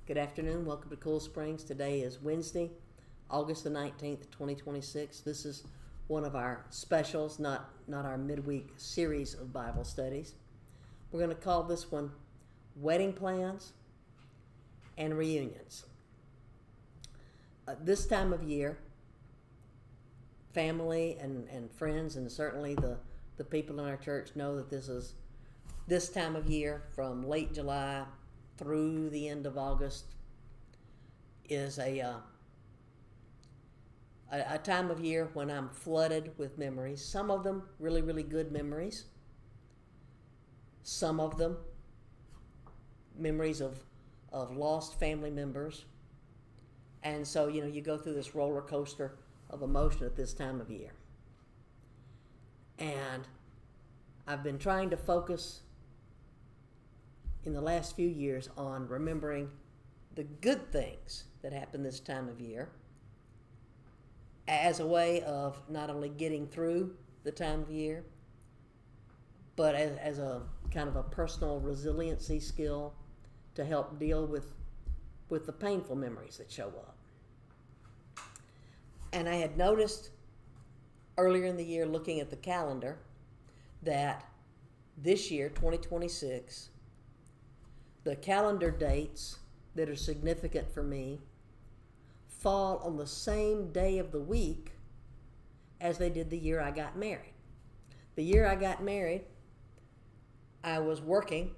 Good afternoon. Welcome to Cool Springs. Today is Wednesday, August the 19th, 2026. This is one of our specials, not our midweek series of Bible studies. We're going to call this one Wedding Plans and Reunions. This time of year, family and friends, and certainly the people in our church know that this time of year from late July through the end of August is a time of year when I'm flooded with memories. Some of them really, really good memories. Some of them memories of lost family members. And so, you go through this roller coaster of emotion at this time of year. And I've been trying to focus in the last few years on remembering the good things that happen this time of year as a way of not only getting through the time of year, but as a kind of a personal resiliency skill to help deal with the painful memories that show up. And I had noticed earlier in the year, looking at the calendar, that this year, 2026, the calendar dates that are significant for me fall on the same day of the week as they did the year I got married. The year I got married, I was working,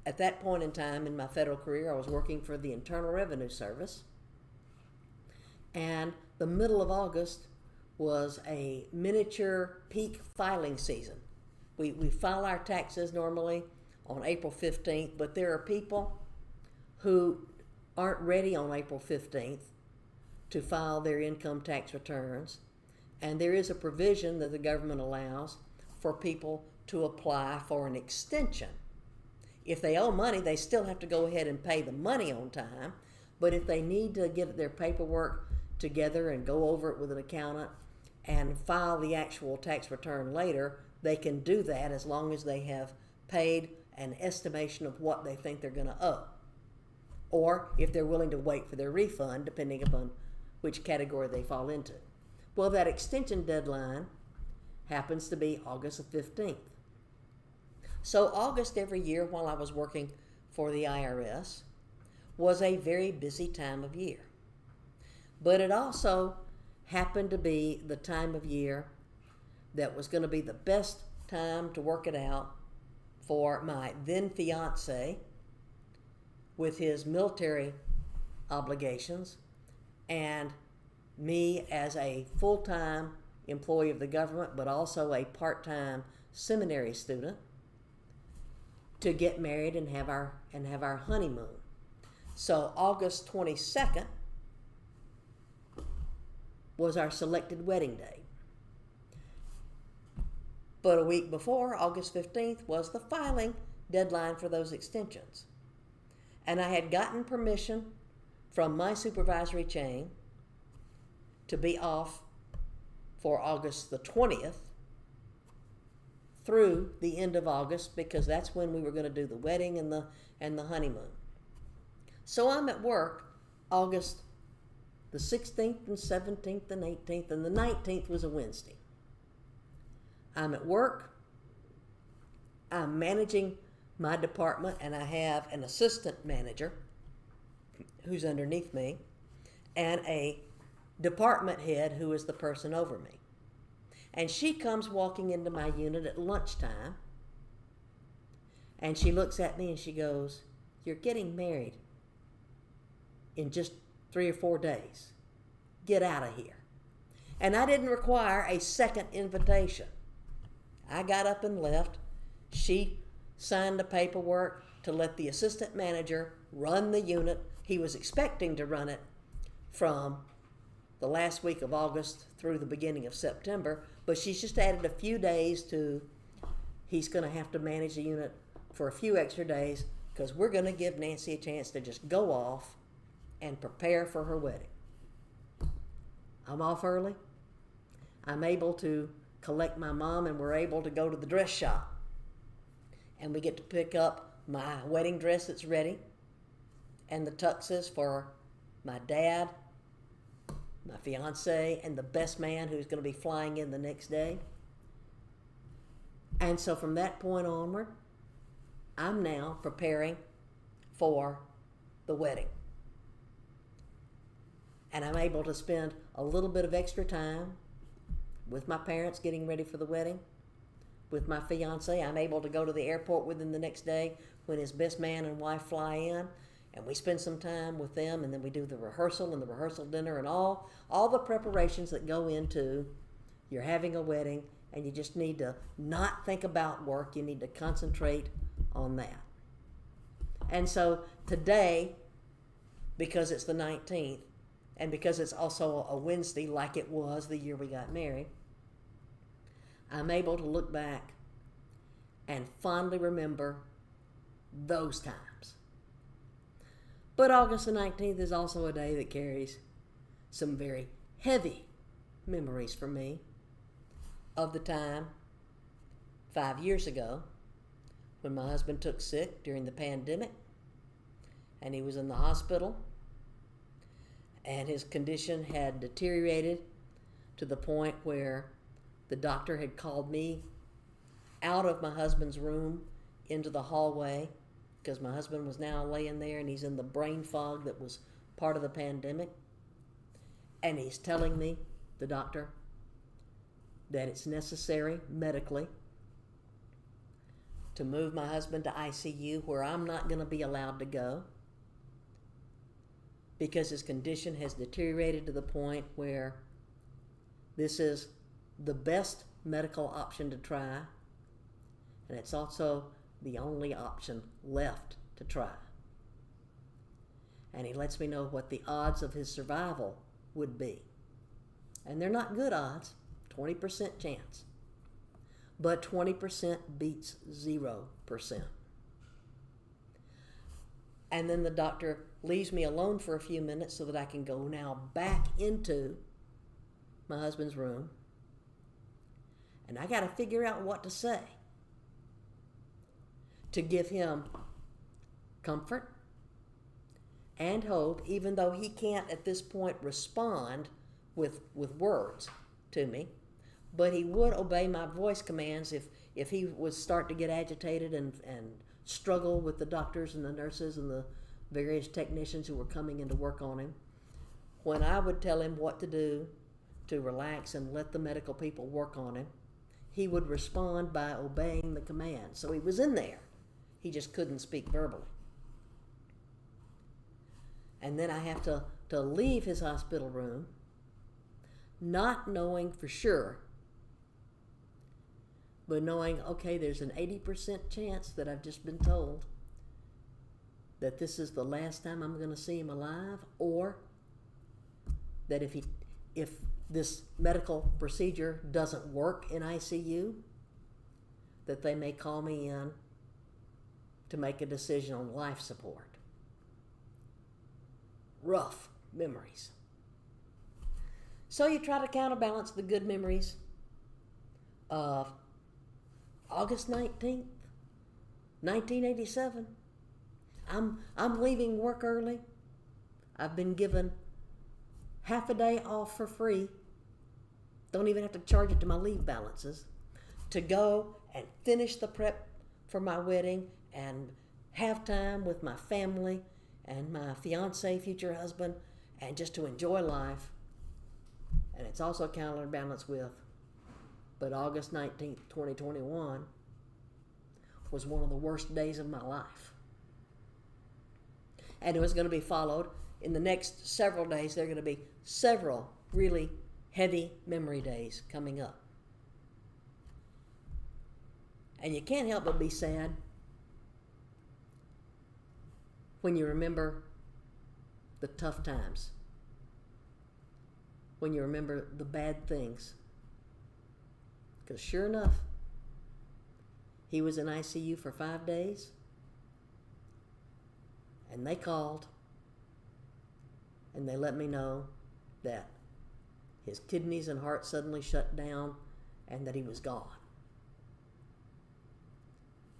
at that point in time in my federal career, I was working for the Internal Revenue Service. And the middle of August was a miniature peak filing season. We file our taxes normally on April 15th, but there are people who aren't ready on April 15th to file their income tax returns. And there is a provision that the government allows for people to apply for an extension. If they owe money, they still have to go ahead and pay the money on time. But if they need to get their paperwork together and go over it with an accountant and file the actual tax return later, they can do that as long as they have paid an estimation of what they think they're going to owe. Or if they're willing to wait for their refund, depending upon which category they fall into. Well, that extension deadline happens to be August the 15th. So August every year while I was working for the IRS was a very busy time of year. But it also happened to be the time of year that was going to be the best time to work it out for my then fiance with his military obligations and me as a full-time employee of the government, but also a part-time seminary student, to get married and have our honeymoon. So August 22nd was our selected wedding date. But a week before, August 15th, was the filing deadline for those extensions. And I had gotten permission from my supervisory chain to be off for August the 20th through the end of August, because that's when we were going to do the wedding and the honeymoon. So I'm at work August the 16th and 17th and 18th, and the 19th was a Wednesday. I'm at work, I'm managing my department, and I have an assistant manager who's underneath me and a department head who is the person over me. And she comes walking into my unit at lunchtime, and she looks at me and she goes, "You're getting married in just 3 or 4 days. Get out of here." And I didn't require a second invitation. I got up and left. She signed the paperwork to let the assistant manager run the unit. He was expecting to run it from the last week of August through the beginning of September, but she's just added a few days to, he's going to have to manage the unit for a few extra days because we're going to give Nancy a chance to just go off and prepare for her wedding. I'm off early. I'm able to collect my mom, and we're able to go to the dress shop. And we get to pick up my wedding dress that's ready and the tuxes for my dad, my fiance, and the best man who's going to be flying in the next day. And so from that point onward, I'm now preparing for the wedding. And I'm able to spend a little bit of extra time with my parents getting ready for the wedding. With my fiance, I'm able to go to the airport with him the next day when his best man and wife fly in, and we spend some time with them, and then we do the rehearsal and the rehearsal dinner and all the preparations that go into you're having a wedding, and you just need to not think about work. You need to concentrate on that. And so today, because it's the 19th, and because it's also a Wednesday like it was the year we got married, I'm able to look back and fondly remember those times. But August the 19th is also a day that carries some very heavy memories for me of the time 5 years ago when my husband took sick during the pandemic, and he was in the hospital, and his condition had deteriorated to the point where the doctor had called me out of my husband's room into the hallway because my husband was now laying there and he's in the brain fog that was part of the pandemic. And he's telling me, the doctor, that it's necessary medically to move my husband to ICU, where I'm not going to be allowed to go because his condition has deteriorated to the point where this is the best medical option to try, and it's also the only option left to try. And he lets me know what the odds of his survival would be. And they're not good odds, 20% chance. But 20% beats 0%. And then the doctor leaves me alone for a few minutes so that I can go now back into my husband's room. And I got to figure out what to say to give him comfort and hope, even though he can't at this point respond with words to me. But he would obey my voice commands if he would start to get agitated and struggle with the doctors and the nurses and the various technicians who were coming in to work on him. When I would tell him what to do to relax and let the medical people work on him, he would respond by obeying the command. So he was in there. He just couldn't speak verbally. And then I have to leave his hospital room, not knowing for sure, but knowing, okay, there's an 80% chance that I've just been told that this is the last time I'm going to see him alive, or that if this medical procedure doesn't work in ICU, that they may call me in to make a decision on life support. Rough memories. So you try to counterbalance the good memories of August 19th, 1987. I'm leaving work early. I've been given half a day off for free. Don't even have to charge it to my leave balances to go and finish the prep for my wedding and have time with my family and my fiance, future husband, and just to enjoy life. And it's also counterbalanced with, but August 19th, 2021 was one of the worst days of my life. And it was going to be followed in the next several days. There are going to be several really heavy memory days coming up. And you can't help but be sad when you remember the tough times, when you remember the bad things. Because sure enough, he was in ICU for 5 days, and they called, and they let me know that his kidneys and heart suddenly shut down and that he was gone.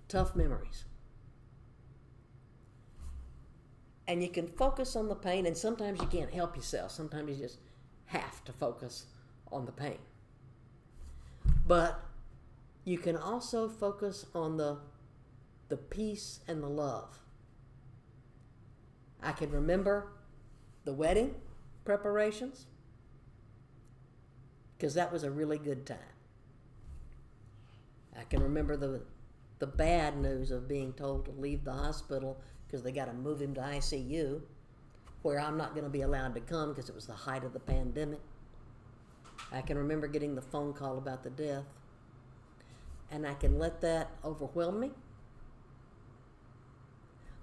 Tough memories. And you can focus on the pain, and sometimes you can't help yourself. Sometimes you just have to focus on the pain. But you can also focus on the peace and the love. I can remember the wedding preparations, because that was a really good time. I can remember the bad news of being told to leave the hospital because they got to move him to ICU, where I'm not going to be allowed to come because it was the height of the pandemic. I can remember getting the phone call about the death, and I can let that overwhelm me.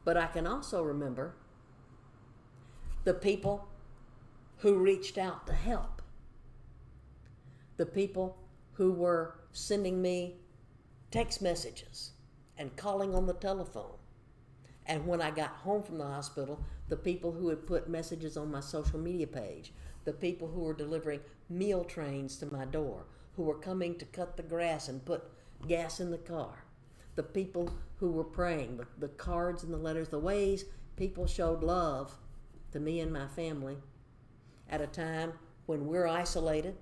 But I can also remember the people who reached out to help, the people who were sending me text messages and calling on the telephone. And when I got home from the hospital, the people who had put messages on my social media page, the people who were delivering meal trains to my door, who were coming to cut the grass and put gas in the car, the people who were praying, the cards and the letters, the ways people showed love to me and my family at a time when we're isolated,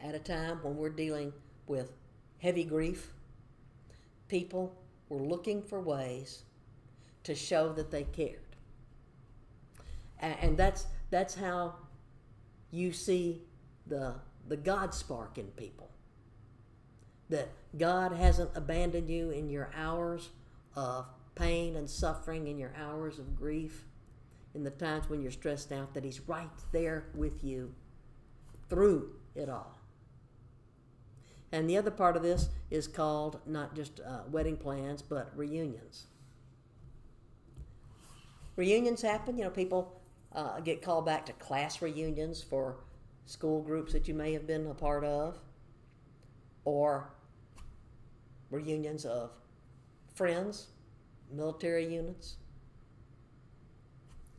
at a time when we're dealing with heavy grief. People were looking for ways to show that they cared. And that's how you see the God spark in people. That God hasn't abandoned you in your hours of pain and suffering, in your hours of grief, in the times when you're stressed out, that He's right there with you through it all. And the other part of this is called not just wedding plans, but reunions. Reunions happen, people get called back to class reunions for school groups that you may have been a part of, or reunions of friends, military units,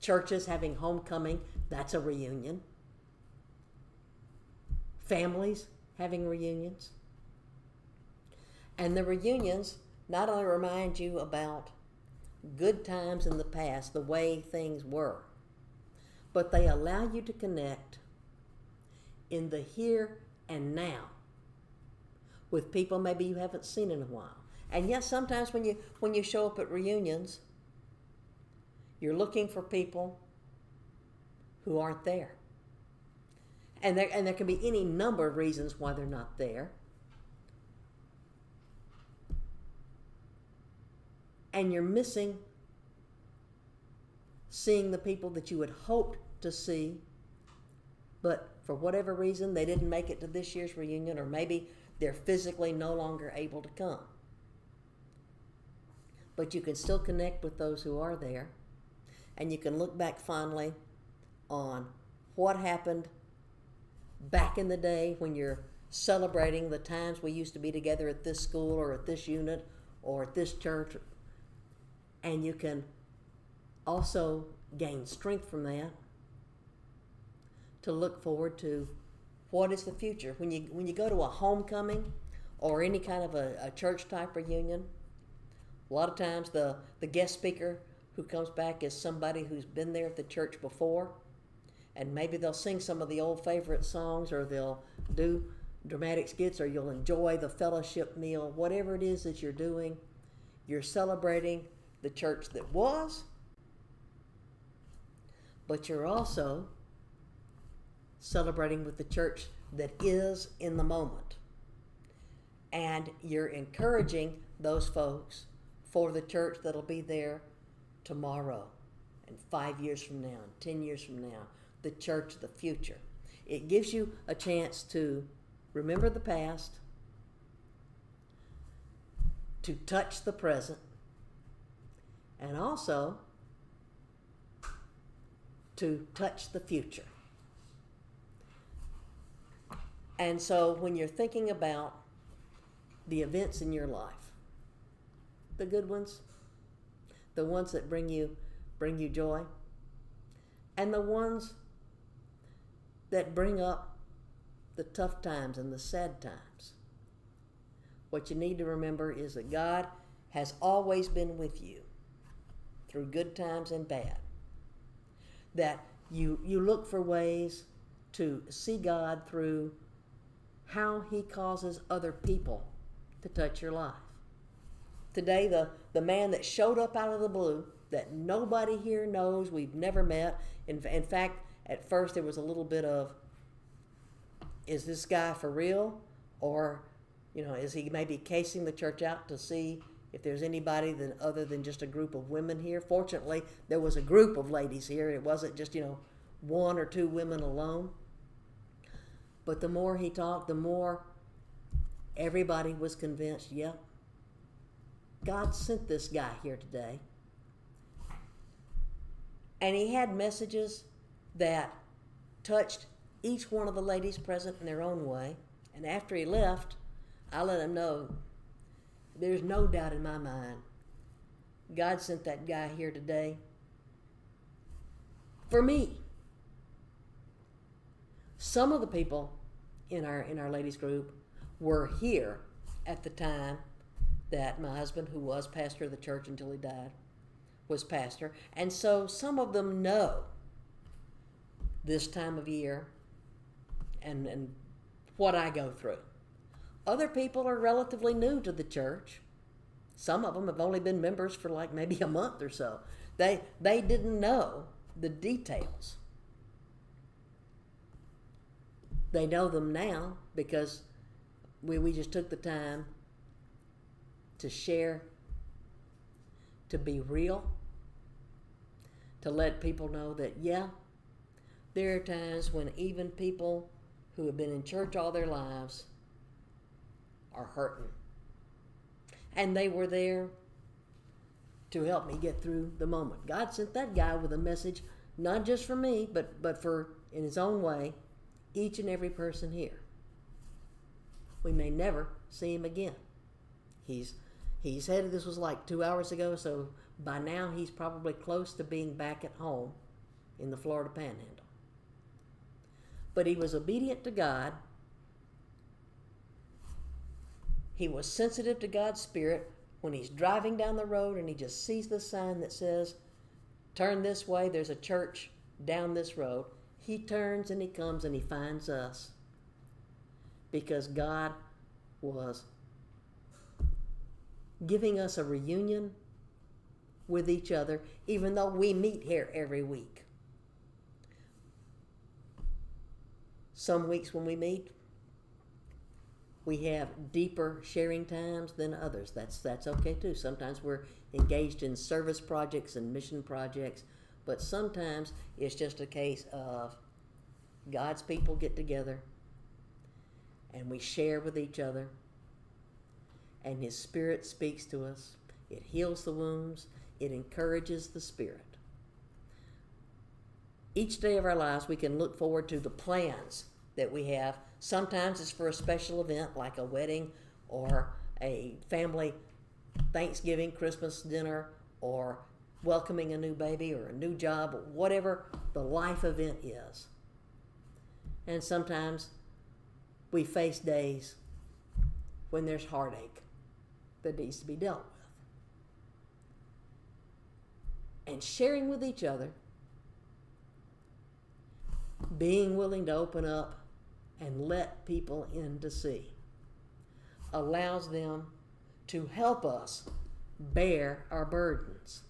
churches having homecoming, that's a reunion. Families having reunions. And the reunions not only remind you about good times in the past, the way things were, but they allow you to connect in the here and now with people maybe you haven't seen in a while. And yes, sometimes when you show up at reunions, you're looking for people who aren't there. And there can be any number of reasons why they're not there. And you're missing seeing the people that you had hoped to see, but for whatever reason they didn't make it to this year's reunion, or maybe they're physically no longer able to come. But you can still connect with those who are there, and you can look back fondly on what happened back in the day when you're celebrating the times we used to be together at this school or at this unit or at this church. And you can also gain strength from that to look forward to what is the future. When you go to a homecoming or any kind of a church type reunion, a lot of times the guest speaker who comes back is somebody who's been there at the church before, and maybe they'll sing some of the old favorite songs, or they'll do dramatic skits, or you'll enjoy the fellowship meal. Whatever it is that you're doing, you're celebrating the church that was, but you're also celebrating with the church that is in the moment. And you're encouraging those folks for the church that'll be there tomorrow and 5 years from now and 10 years from now, the church of the future. It gives you a chance to remember the past, to touch the present, and also to touch the future. And so when you're thinking about the events in your life, the good ones, the ones that bring you joy, and the ones that bring up the tough times and the sad times, what you need to remember is that God has always been with you through good times and bad. That you look for ways to see God through how He causes other people to touch your life. Today, the man that showed up out of the blue, that nobody here knows, we've never met. In fact, at first there was a little bit of, is this guy for real? Or, is he maybe casing the church out to see if there's anybody other than just a group of women here? Fortunately, there was a group of ladies here. It wasn't just, one or two women alone. But the more he talked, the more everybody was convinced, yep, God sent this guy here today. And he had messages that touched each one of the ladies present in their own way. And after he left, I let him know, there's no doubt in my mind, God sent that guy here today for me. Some of the people in our ladies group were here at the time that my husband, who was pastor of the church until he died, was pastor. And so some of them know this time of year and what I go through. Other people are relatively new to the church. Some of them have only been members for like maybe a month or so. They didn't know the details. They know them now because we just took the time to share, to be real, to let people know that, yeah, there are times when even people who have been in church all their lives are hurting. And they were there to help me get through the moment. God sent that guy with a message, not just for me, but for, in His own way, each and every person here. We may never see him again. He's headed, this was like 2 hours ago, so by now he's probably close to being back at home in the Florida Panhandle. But he was obedient to God. He was sensitive to God's Spirit. When he's driving down the road and he just sees the sign that says, turn this way, there's a church down this road, he turns and he comes and he finds us. Because God was giving us a reunion with each other, even though we meet here every week. Some weeks when we meet, we have deeper sharing times than others. That's okay too. Sometimes we're engaged in service projects and mission projects, but sometimes it's just a case of God's people get together and we share with each other, and His Spirit speaks to us. It heals the wounds. It encourages the spirit. Each day of our lives, we can look forward to the plans that we have. Sometimes it's for a special event like a wedding or a family Thanksgiving, Christmas dinner, or welcoming a new baby or a new job, or whatever the life event is. And sometimes we face days when there's heartache that needs to be dealt with. And sharing with each other, being willing to open up and let people in to see, allows them to help us bear our burdens,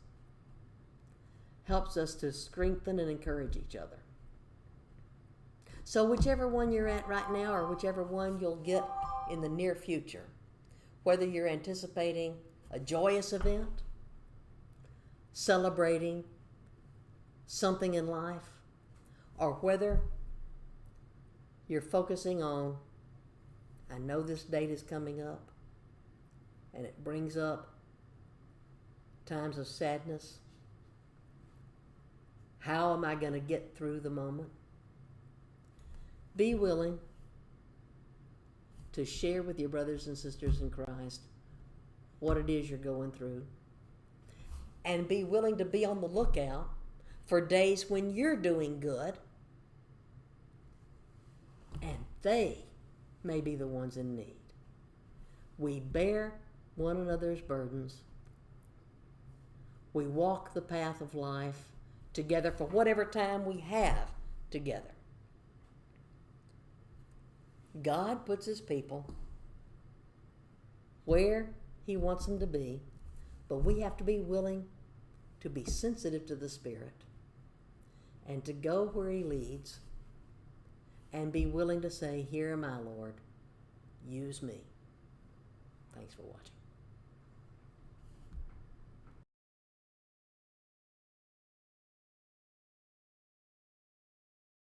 helps us to strengthen and encourage each other. So whichever one you're at right now, or whichever one you'll get in the near future, whether you're anticipating a joyous event, celebrating something in life, or whether you're focusing on, I know this date is coming up, and it brings up times of sadness. How am I going to get through the moment? Be willing to share with your brothers and sisters in Christ what it is you're going through. And be willing to be on the lookout for days when you're doing good and they may be the ones in need. We bear one another's burdens. We walk the path of life together for whatever time we have together. God puts his people where he wants them to be, but we have to be willing to be sensitive to the Spirit and to go where he leads and be willing to say, "Here am I, Lord. Use me." Thanks for watching.